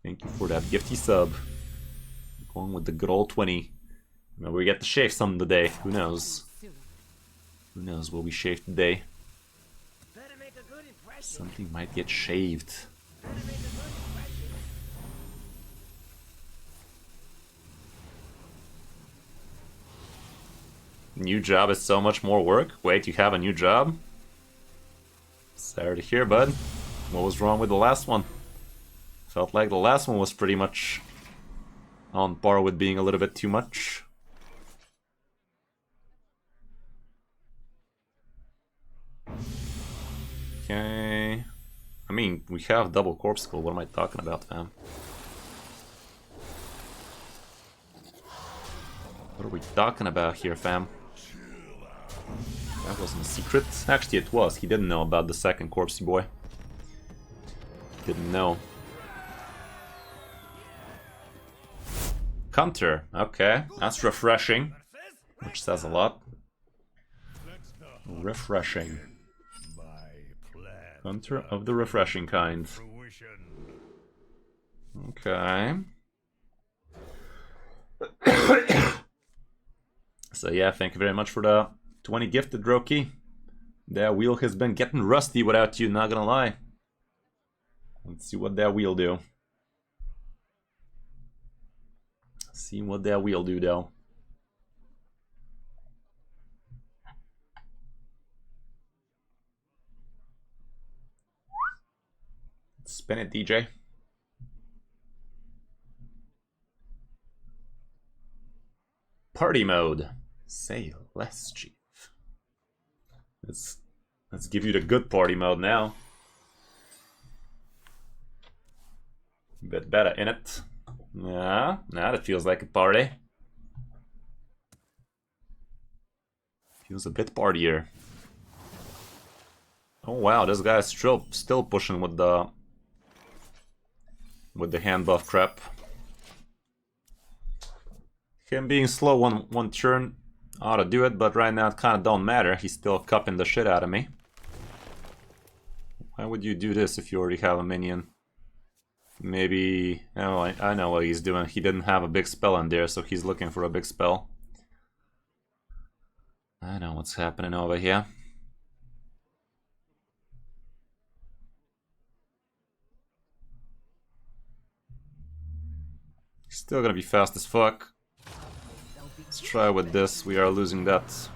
Thank you for that gifty sub. Going with the good old 20. Maybe we get to shave some today. Who knows? Who knows? Will we shave today? Something might get shaved. New job is so much more work? Wait, you have a new job? Sorry to hear, bud. What was wrong with the last one? Felt like the last one was pretty much on par with being a little bit too much. Okay. I mean, we have double corpse skull. What am I talking about, fam? What are we talking about here, fam? That wasn't a secret. Actually, it was. He didn't know about the second corpsey boy. Didn't know. Counter. Okay, that's refreshing. Which says a lot. Refreshing. Hunter of the refreshing kind. Okay. So yeah, thank you very much for the 20 gifted, Roki. That wheel has been getting rusty without you, not gonna lie. Let's see what that wheel do. See what that wheel do, though. Spin it, DJ. Party mode. Say less, Chief. Let's give you the good party mode now. Bit better in it. Yeah, now that feels like a party. Feels a bit partier. Oh wow, this guy's still pushing with the hand buff crap. Him being slow one turn ought to do it, but right now it kind of don't matter. He's still cupping the shit out of me. Why would you do this if you already have a minion? Maybe... Oh, I know what he's doing. He didn't have a big spell in there, so he's looking for a big spell. I know what's happening over here. Still gonna be fast as fuck. Let's try with this. We are losing that.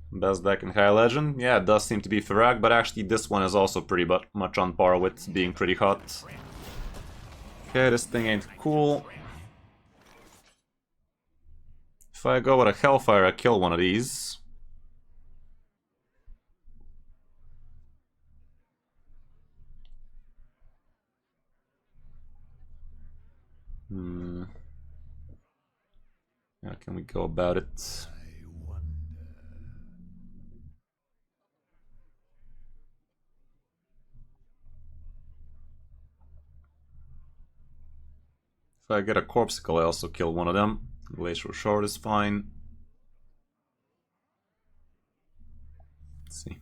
Best deck in High Legend? Yeah, it does seem to be Farag, but actually this one is also pretty much on par with being pretty hot. Okay, this thing ain't cool. If I go with a Hellfire, I kill one of these. How can we go about it? If I get a Corpsicle, I also kill one of them. Glacial Shard is fine. Let's see.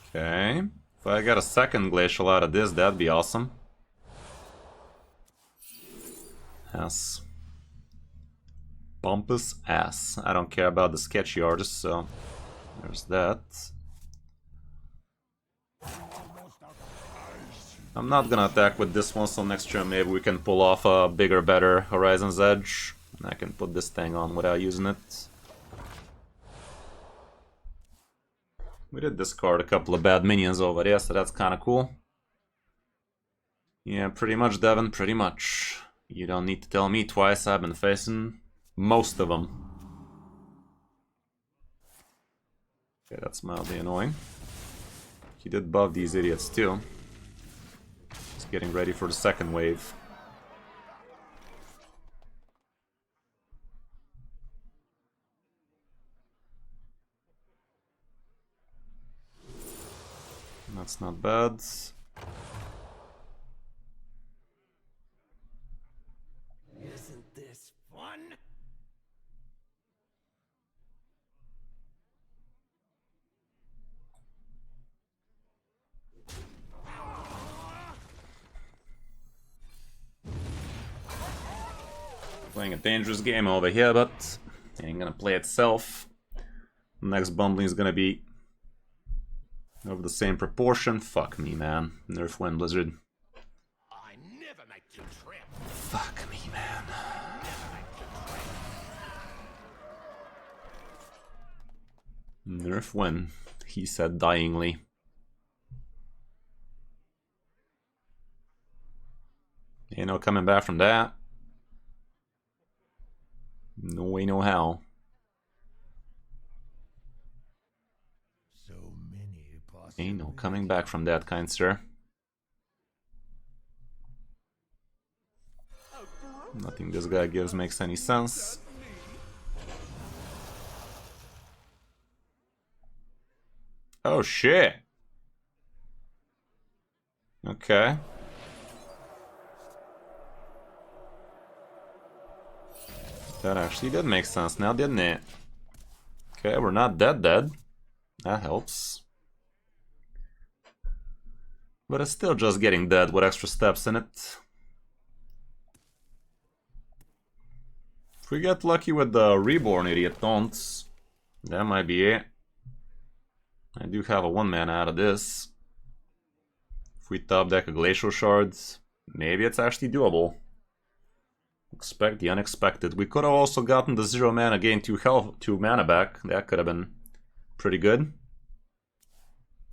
Okay. If I get a second Glacial out of this, that'd be awesome. Ass. Bumpus ass. I don't care about the sketchy artist, so there's that. I'm not gonna attack with this one, so next turn maybe we can pull off a bigger, better Horizon's Edge. And I can put this thing on without using it. We did discard a couple of bad minions over there, so that's kinda cool. Yeah, pretty much, Devin, pretty much. You don't need to tell me twice, I've been facing most of them. Okay, that's mildly annoying. He did buff these idiots too. He's getting ready for the second wave. That's not bad. Isn't this fun? Playing a dangerous game over here, but ain't gonna play itself. Next bumbling is gonna be over the same proportion. Fuck me, man. Nerf Wind Blizzard. I never make you trip. Fuck me, man. Nerf Wind, he said dyingly. Ain't no coming back from that. No way, no how. So many possibilities. Ain't no coming back from that, kind sir. Nothing this guy gives makes any sense. Oh shit. Okay. That actually did make sense now, didn't it? Okay, we're not dead. That helps. But it's still just getting dead with extra steps in it. If we get lucky with the Reborn Idiot Taunts, that might be it. I do have a 1-mana out of this. If we top deck a Glacial Shards, maybe it's actually doable. Expect the unexpected. We could have also gotten the 0 mana, gain 2 mana back. That could have been pretty good.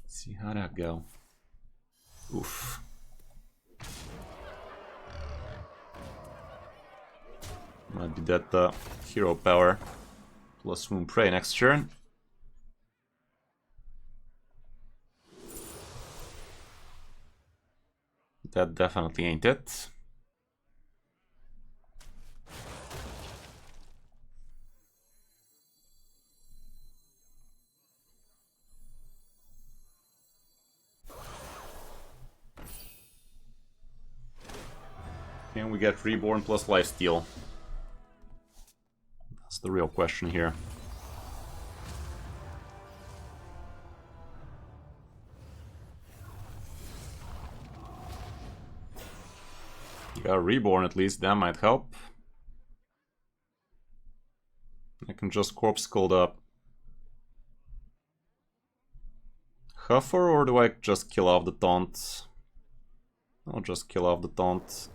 Let's see how'd that go. Oof. Might be that hero power plus Swoon Prey next turn. That definitely ain't it. Can we get Reborn plus Lifesteal? That's the real question here. You got Reborn at least, that might help. I can just Corpse Cold up. Huffer, or do I just kill off the taunt? I'll just kill off the taunt.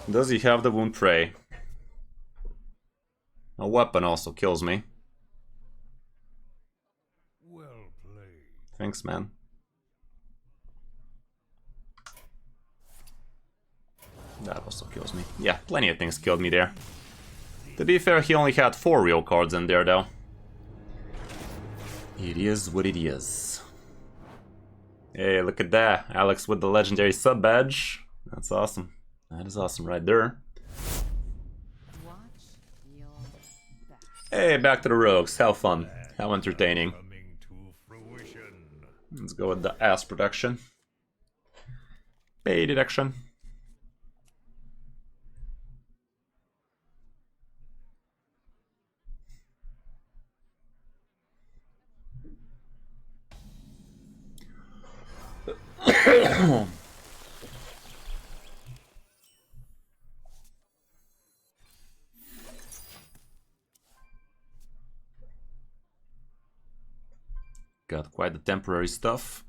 Does he have the Wound Prey? A weapon also kills me. Well played. Thanks, man. That also kills me. Yeah, plenty of things killed me there. To be fair, he only had 4 real cards in there, though. It is what it is. Hey, look at that. Alex with the legendary sub badge. That's awesome. That is awesome right there. Watch your back. Hey, back to the rogues. How fun. How entertaining. Coming to fruition. Let's go with the ass protection. Pay deduction. Got quite the temporary stuff.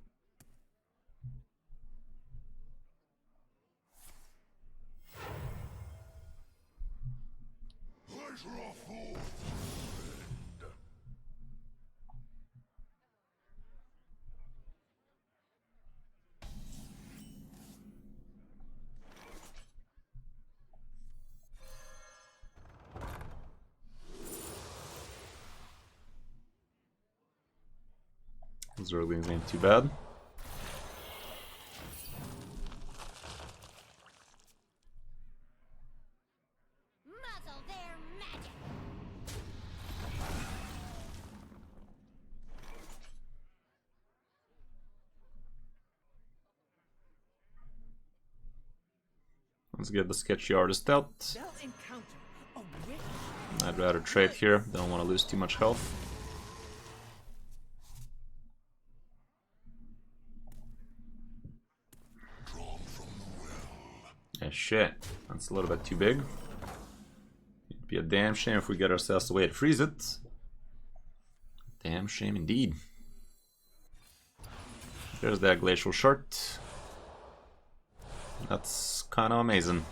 Zerglings ain't too bad. Muzzle their magic. Let's get the sketchy artist out. They'll encounter a witch. I'd rather trade here, don't want to lose too much health. Yeah, shit, that's a little bit too big. It'd be a damn shame if we get ourselves a way to freeze it. Damn shame indeed. There's that glacial shard. That's kind of amazing.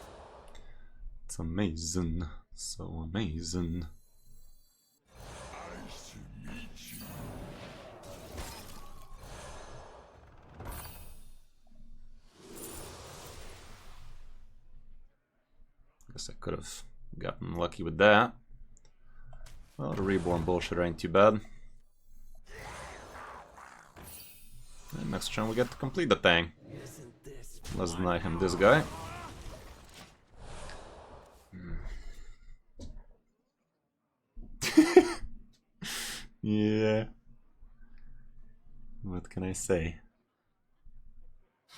It's amazing. So amazing. Guess I could have gotten lucky with that. Well, the reborn bullshit ain't too bad. And next turn we get to complete the thing. Let's deny him this guy. Yeah. What can I say?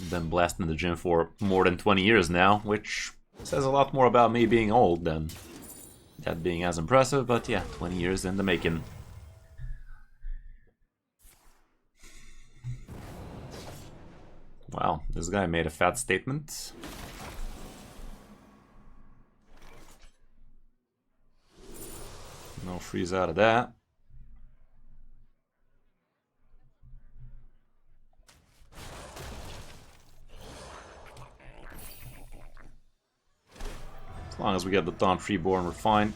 Been blasting the gym for more than 20 years now, which says a lot more about me being old than that being as impressive, but yeah, 20 years in the making. Wow, this guy made a fat statement. No freeze out of that. As long as we get the Dawn Freeborn, we're fine.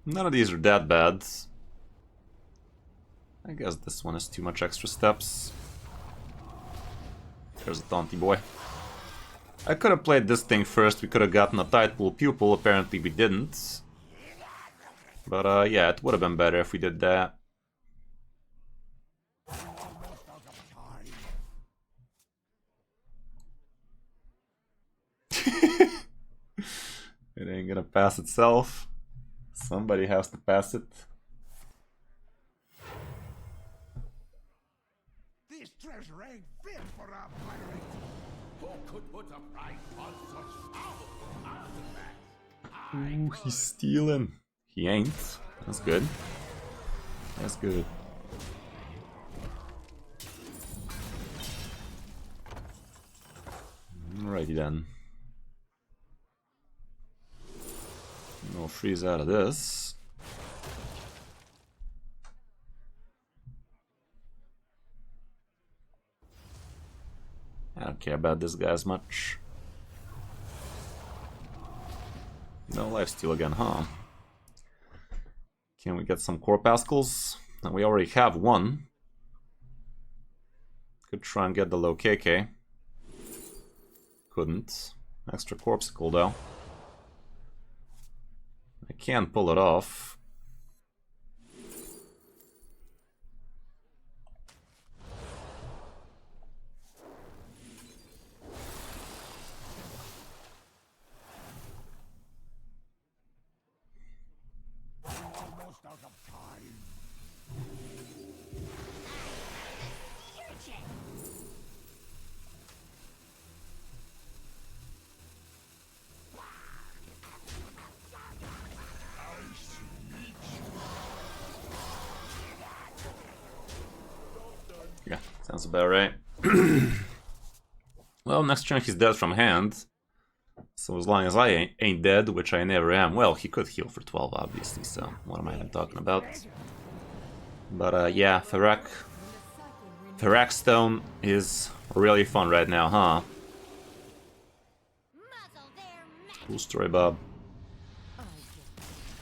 None of these are that bad. I guess this one has too much extra steps. There's a Taunty boy. I could have played this thing first, we could have gotten a Tidepool Pupil, apparently we didn't. But yeah, it would have been better if we did that. It ain't gonna pass itself. Somebody has to pass it. This treasure ain't fit for a pirate. Who could put a price on such powerful artifacts? Ooh, he's stealing. He ain't. That's good. That's good. Alrighty then. No freeze out of this. I don't care about this guy as much. No lifesteal again, huh? Can we get some Corpuscles? And we already have one. Could try and get the low KK. Couldn't. Extra Corpuscle though. I can pull it off. Yeah, sounds about right. Well, next turn he's dead from hand. So as long as I ain't dead, which I never am, well, he could heal for 12, obviously, so what am I even talking about? But yeah, Ferak Stone is really fun right now, huh? Cool story, Bob.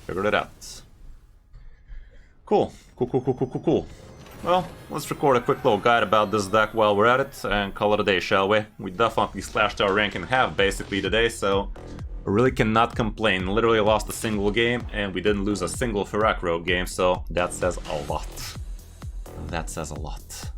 Figured it out. Cool. Cool. Well, let's record a quick little guide about this deck while we're at it and call it a day, shall we? We definitely slashed our rank in half basically today, so I really cannot complain. Literally lost a single game and we didn't lose a single Ferak Rogue game, so that says a lot. That says a lot.